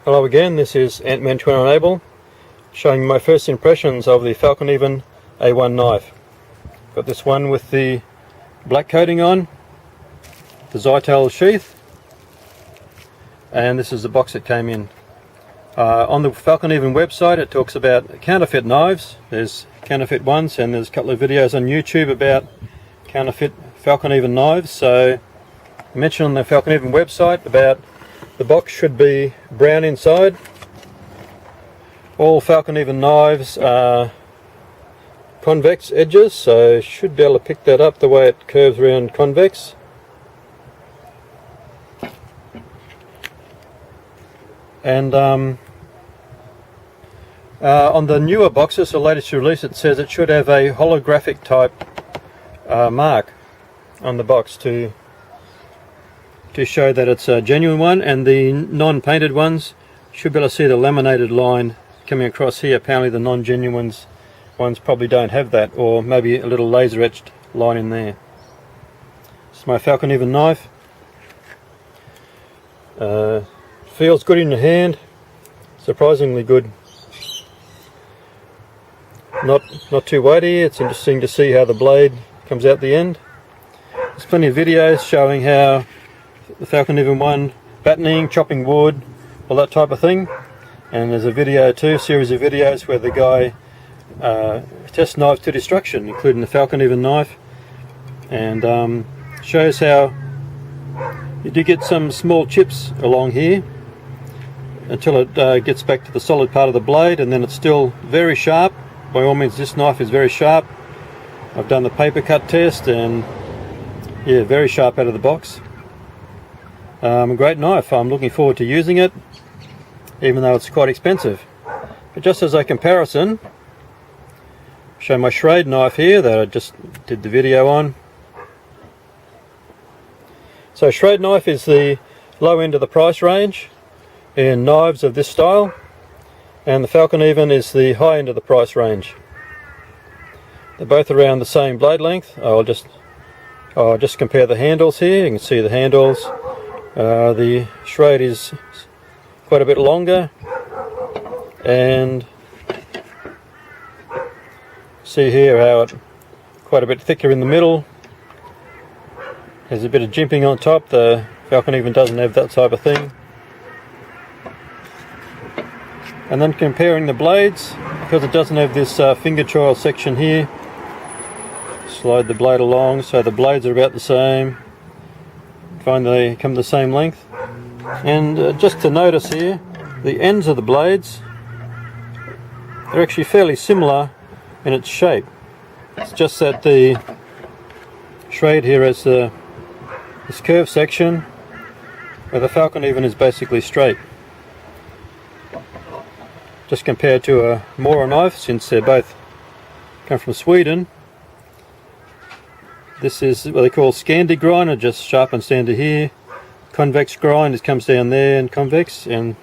Hello again, this is Ant-Man 21 Able, showing my first impressions of the Fallkniven A1 knife. Got this one with the black coating on, the Zytel sheath, and this is the box it came in. On the Fallkniven website it talks about counterfeit knives. There's counterfeit ones, and there's a couple of videos on YouTube about counterfeit Fallkniven knives. So I mentioned on the Fallkniven website about the box should be brown inside. All Fallkniven knives are convex edges, so should be able to pick that up the way it curves around convex. And on the newer boxes, the latest release, it says it should have a holographic type mark on the box to show that it's a genuine one, and the non-painted ones should be able to see the laminated line coming across here. Apparently the non-genuine ones probably don't have that, or maybe a little laser etched line in there. This is my Fallkniven knife. Feels good in the hand, surprisingly good. Not too weighty. It's interesting to see how the blade comes out the end. There's plenty of videos showing how the Fallkniven one, battening, chopping wood, all that type of thing. And there's a video too, series of videos where the guy tests knives to destruction, including the Fallkniven knife, and shows how you do get some small chips along here until it gets back to the solid part of the blade, and then it's still very sharp. By all means, this knife is very sharp. I've done the paper cut test, and yeah, very sharp out of the box. A great knife. I'm looking forward to using it, even though it's quite expensive. But just as a comparison, show my Schrade knife here that I just did the video on. So Schrade knife is the low end of the price range in knives of this style, and the Fallkniven is the high end of the price range. They're both around the same blade length. I'll just compare the handles here. You can see the handles. The Schrade is quite a bit longer, and see here how it's quite a bit thicker in the middle. There's a bit of jimping on top. The Fallkniven doesn't have that type of thing. And then comparing the blades, because it doesn't have this finger choil section here, slide the blade along so the blades are about the same. Find they come the same length. And just to notice here, the ends of the blades are actually fairly similar in its shape. It's just that the Schrade here has this curved section, where the Fallkniven is basically straight. Just compared to a Mora knife, since they both come from Sweden. This is what they call Scandi grind, it just sharpens down to here. Convex grind, it comes down there, and convex, and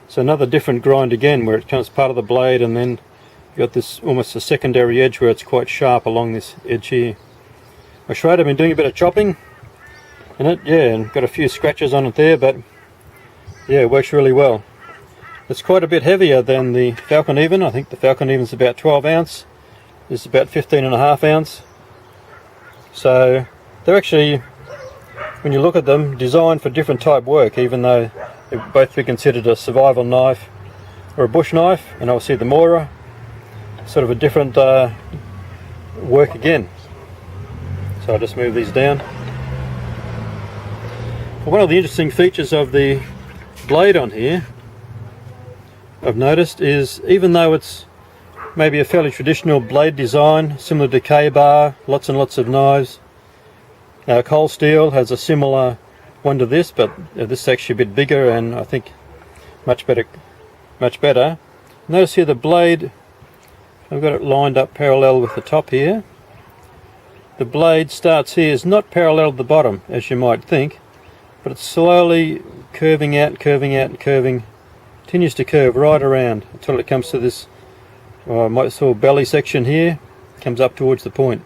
it's another different grind again, where it comes part of the blade, and then you've got this almost a secondary edge where it's quite sharp along this edge here. My Schrade, I've been doing a bit of chopping in it, yeah, and got a few scratches on it there, but yeah, it works really well. It's quite a bit heavier than the Fallkniven. I think the Fallkniven is about 12 ounce. This is about 15.5 ounce. So they're actually, when you look at them, designed for different type work, even though they both be considered a survival knife or a bush knife, and obviously the Mora, sort of a different work again. So I'll just move these down. One of the interesting features of the blade on here, I've noticed, is even though it's maybe a fairly traditional blade design, similar to K-bar, lots and lots of knives. Cold steel has a similar one to this, but this is actually a bit bigger, and I think much better. Notice here the blade, I've got it lined up parallel with the top here. The blade starts here, is not parallel to the bottom, as you might think, but it's slowly curving out, curving, continues to curve right around until it comes to this might saw belly section here, comes up towards the point.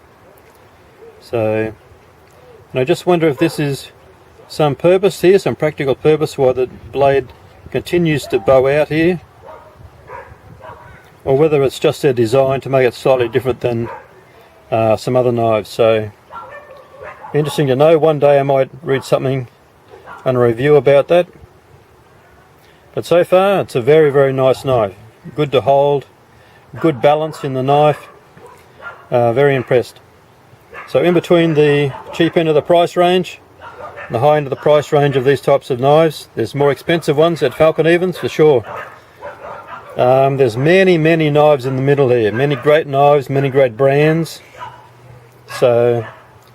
So, and I just wonder if this is some purpose here, some practical purpose, why the blade continues to bow out here, or whether it's just their design to make it slightly different than some other knives. So interesting to know. One day I might read something and a review about that. But so far it's a very, very nice knife. Good to hold, good balance in the knife. Very impressed. So in between the cheap end of the price range and the high end of the price range of these types of knives, there's more expensive ones at Fallknivens for sure. There's many, many knives in the middle here. Many great knives, many great brands. So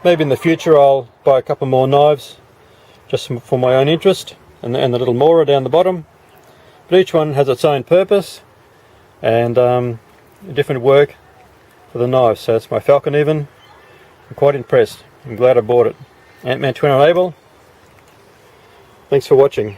maybe in the future I'll buy a couple more knives just for my own interest, and the little Mora down the bottom. But each one has its own purpose and different work for the knife. So it's my Fallkniven. I'm quite impressed. I'm glad I bought it. Ant-Man 20 Abel. Thanks for watching.